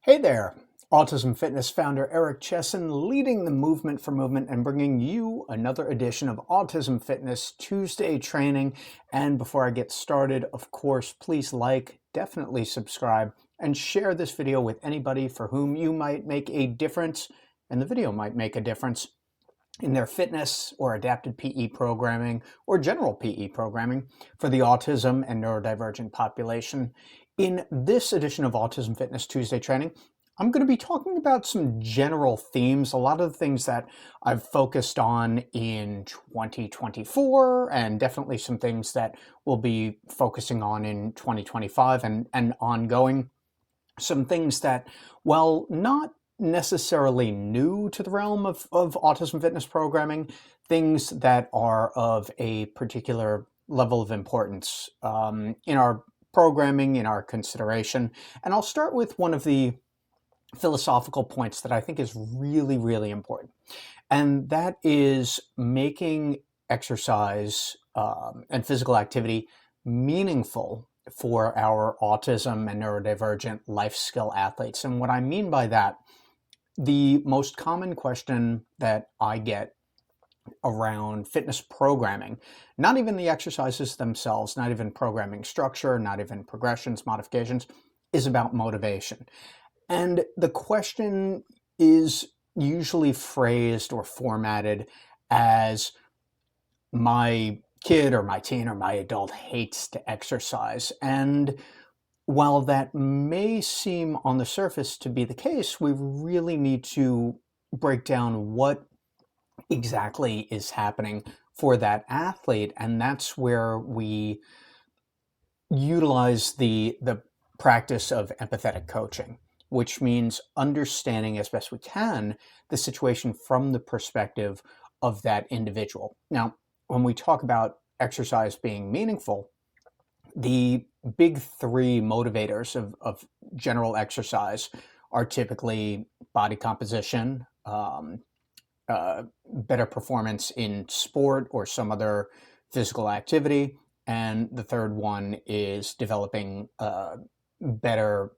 Hey there, Autism Fitness founder Eric Chessen, leading the movement for movement and bringing you another edition of Autism Fitness Tuesday training. And before I get started, of course, please definitely subscribe, and share this video with anybody for whom you might make a difference, and the video might make a difference in their fitness or adapted PE programming or general PE programming for the autism and neurodivergent population. In this edition of Autism Fitness Tuesday training, I'm going to be talking about some general themes, a lot of the things that I've focused on in 2024, and definitely some things that we'll be focusing on in 2025 and ongoing. Some things that, while not necessarily new to the realm of autism fitness programming, things that are of a particular level of importance in our programming, in our consideration. And I'll start with one of the philosophical points that I think is really, really important. And that is making exercise and physical activity meaningful for our autism and neurodivergent life skill athletes. And what I mean by that, the most common question that I get around fitness programming, not even the exercises themselves, not even programming structure, not even progressions, modifications, is about motivation. And the question is usually phrased or formatted as, my kid or my teen or my adult hates to exercise. And while that may seem on the surface to be the case, we really need to break down what exactly is happening for that athlete. And that's where we utilize the practice of empathetic coaching, which means understanding as best we can the situation from the perspective of that individual. Now, when we talk about exercise being meaningful, the big three motivators of general exercise are typically body composition, better performance in sport or some other physical activity, and the third one is developing better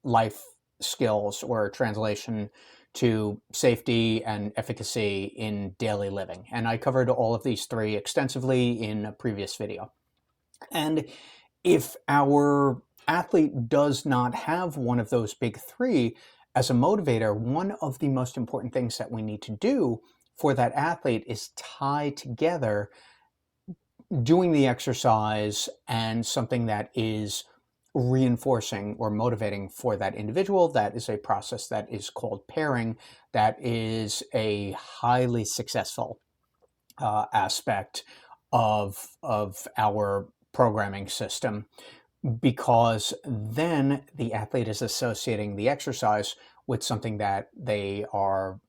life skills or translation to safety and efficacy in daily living. And I covered all of these three extensively in a previous video. And if our athlete does not have one of those big three as a motivator, one of the most important things that we need to do for that athlete is tie together doing the exercise and something that is reinforcing or motivating for that individual. That is a process that is called pairing. That is a highly successful aspect of our programming system, because then the athlete is associating the exercise with something that they are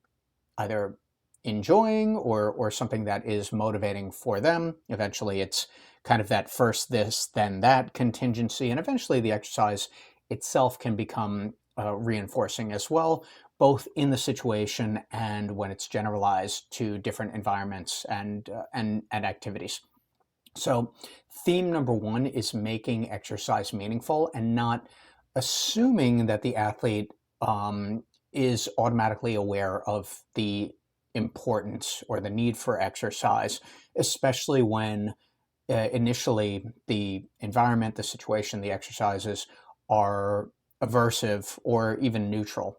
either enjoying or something that is motivating for them. Eventually it's kind of that first this, then that contingency, and eventually the exercise itself can become reinforcing as well, both in the situation and when it's generalized to different environments and activities. So theme number one is making exercise meaningful and not assuming that the athlete is automatically aware of the importance or the need for exercise, especially when initially the environment, the situation, the exercises are aversive or even neutral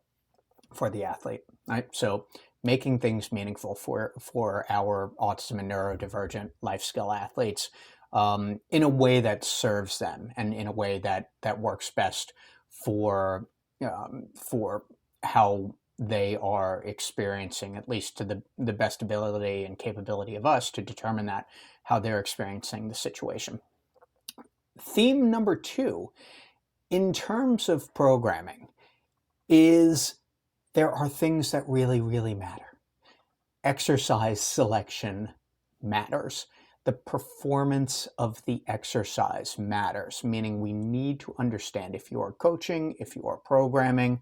for the athlete, right? So making things meaningful for our autism and neurodivergent life skill athletes in a way that serves them and in a way that works best for how they are experiencing, at least to the best ability and capability of us to determine that, how they're experiencing the situation. Theme number two, in terms of programming, is there are things that really, really matter. Exercise selection matters. The performance of the exercise matters, meaning we need to understand, if you are coaching, if you are programming,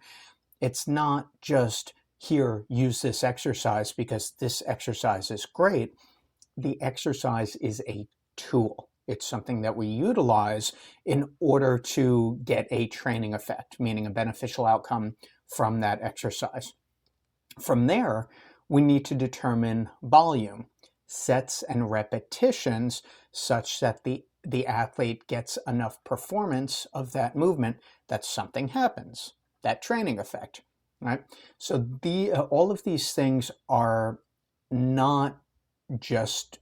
it's not just, here, use this exercise because this exercise is great. The exercise is a tool. It's something that we utilize in order to get a training effect, meaning a beneficial outcome from that exercise. From there, we need to determine volume, sets and repetitions such that the athlete gets enough performance of that movement that something happens, that training effect, right? So all of these things are not just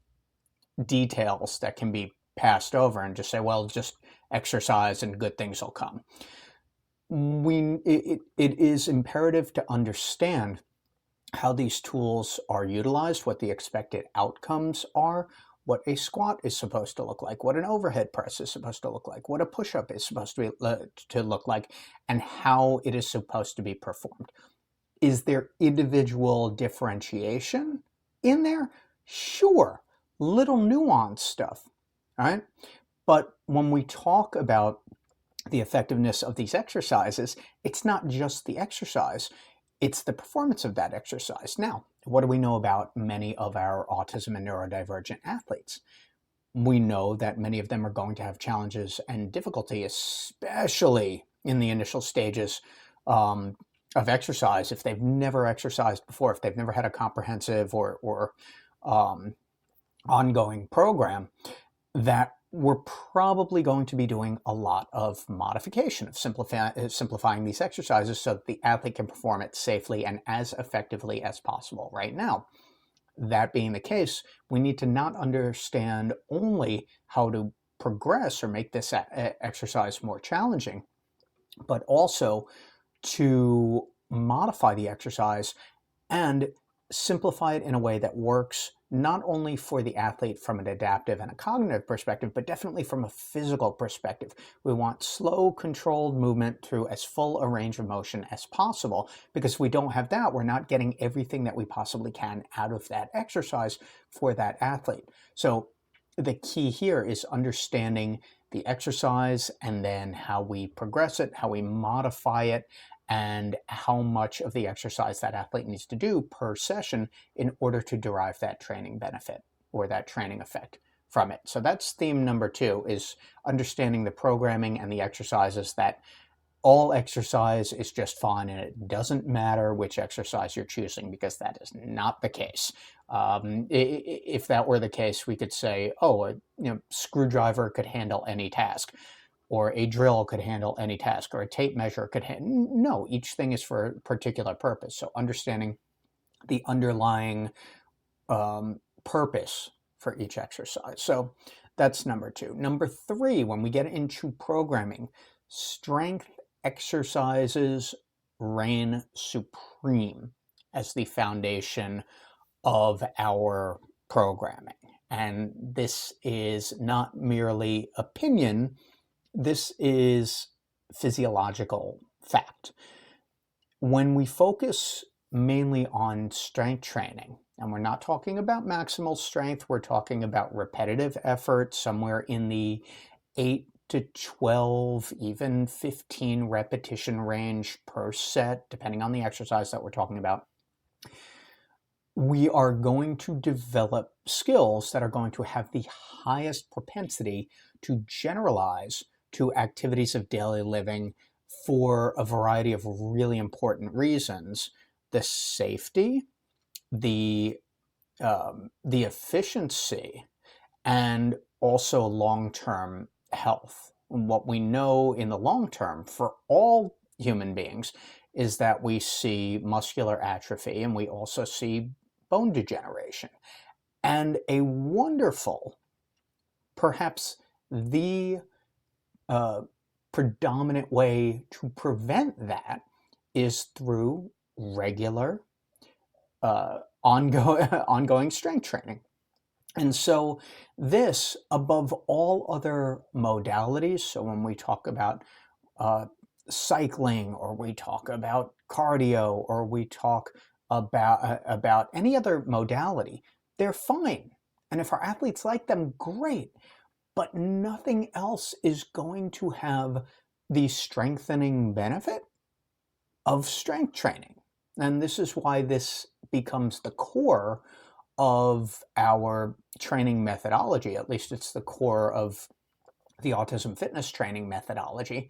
details that can be passed over and just say, well, just exercise and good things will come. It is imperative to understand how these tools are utilized, what the expected outcomes are, what a squat is supposed to look like, what an overhead press is supposed to look like, what a push-up is supposed to look like, and how it is supposed to be performed. Is there individual differentiation in there? Sure, little nuanced stuff, right? But when we talk about the effectiveness of these exercises, it's not just the exercise, it's the performance of that exercise. Now, what do we know about many of our autism and neurodivergent athletes? We know that many of them are going to have challenges and difficulty, especially in the initial stages of exercise. If they've never exercised before, if they've never had a comprehensive or ongoing program, that we're probably going to be doing a lot of modification, of simplifying these exercises so that the athlete can perform it safely and as effectively as possible right now. That being the case, we need to not understand only how to progress or make this exercise more challenging, but also to modify the exercise and simplify it in a way that works not only for the athlete from an adaptive and a cognitive perspective, but definitely from a physical perspective. We want slow, controlled movement through as full a range of motion as possible, because if we don't have that, we're not getting everything that we possibly can out of that exercise for that athlete. So the key here is understanding the exercise and then how we progress it, how we modify it, and how much of the exercise that athlete needs to do per session in order to derive that training benefit or that training effect from it. So that's theme number 2, is understanding the programming and the exercises, that all exercise is just fine and it doesn't matter which exercise you're choosing, because that is not the case. If that were the case, we could say, oh, a screwdriver could handle any task, or a drill could handle any task, or a tape measure could handle. No, each thing is for a particular purpose. So understanding the underlying purpose for each exercise. So that's number 2. Number 3, when we get into programming, strength exercises reign supreme as the foundation of our programming. And this is not merely opinion, this is physiological fact. When we focus mainly on strength training, and we're not talking about maximal strength, we're talking about repetitive effort, somewhere in the 8 to 12, even 15 repetition range per set, depending on the exercise that we're talking about, we are going to develop skills that are going to have the highest propensity to generalize to activities of daily living for a variety of really important reasons: the safety, the efficiency, and also long-term health. And what we know in the long term for all human beings is that we see muscular atrophy and we also see bone degeneration. And a wonderful, perhaps the predominant way to prevent that is through regular ongoing strength training. And so this, above all other modalities, so when we talk about cycling, or we talk about cardio, or we talk about any other modality, they're fine. And if our athletes like them, great. But nothing else is going to have the strengthening benefit of strength training. And this is why this becomes the core of our training methodology, at least it's the core of the autism fitness training methodology,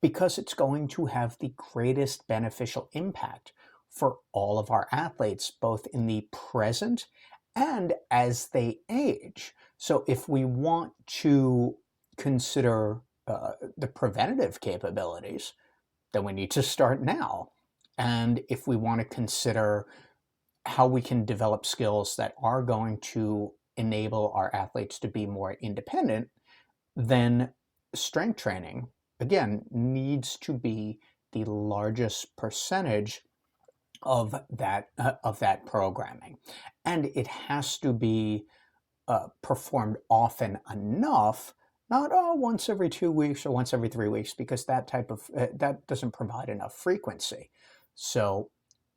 because it's going to have the greatest beneficial impact for all of our athletes, both in the present and as they age. So if we want to consider the preventative capabilities, then we need to start now. And if we want to consider how we can develop skills that are going to enable our athletes to be more independent, then strength training, again, needs to be the largest percentage of that programming. And it has to be performed often enough, not once every 2 weeks or once every 3 weeks, because that doesn't provide enough frequency. So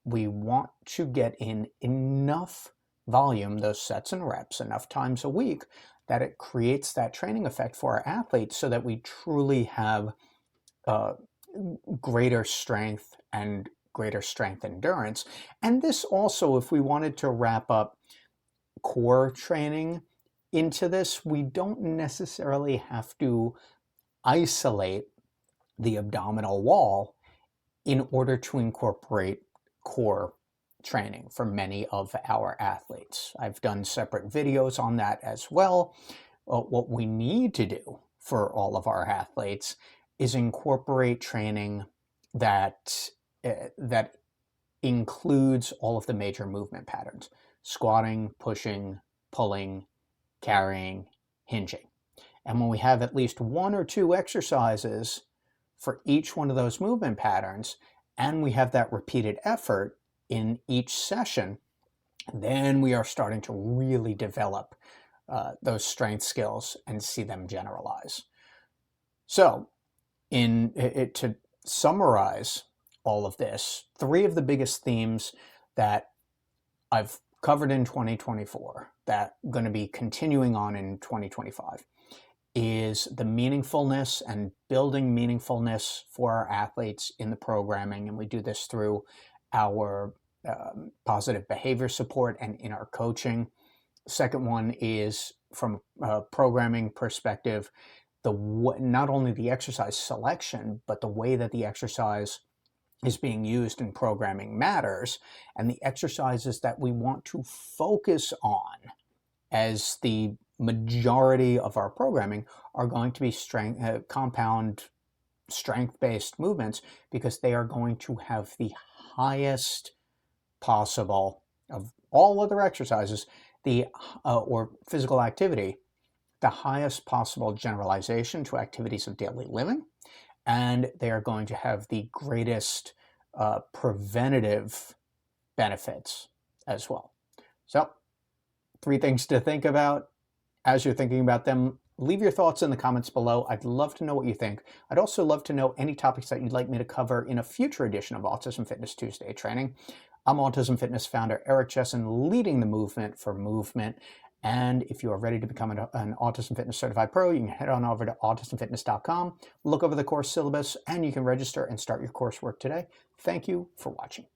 we want to get in enough volume, those sets and reps, enough times a week, that it creates that training effect for our athletes so that we truly have greater strength and greater strength endurance. And this also, if we wanted to wrap up core training into this, we don't necessarily have to isolate the abdominal wall in order to incorporate core training for many of our athletes. I've done separate videos on that as well. What we need to do for all of our athletes is incorporate training that includes all of the major movement patterns: squatting, pushing, pulling, carrying, hinging. And when we have at least 1 or 2 exercises for each one of those movement patterns, and we have that repeated effort in each session, then we are starting to really develop those strength skills and see them generalize. So to summarize all of this, 3 of the biggest themes that I've covered in 2024 that are going to be continuing on in 2025 is the meaningfulness and building meaningfulness for our athletes in the programming. And we do this through our positive behavior support and in our coaching. Second one is from a programming perspective, not only the exercise selection, but the way that the exercise is being used in programming matters, and the exercises that we want to focus on as the majority of our programming are going to be compound strength-based movements, because they are going to have the highest possible of all other exercises, or physical activity, the highest possible generalization to activities of daily living, and they are going to have the greatest preventative benefits as well. So 3 things to think about. As you're thinking about them, leave your thoughts in the comments below. I'd love to know what you think. I'd also love to know any topics that you'd like me to cover in a future edition of Autism Fitness Tuesday training. I'm Autism Fitness founder Eric Chessen, leading the movement for movement. And if you are ready to become an Autism Fitness Certified Pro, you can head on over to autismfitness.com, look over the course syllabus, and you can register and start your coursework today. Thank you for watching.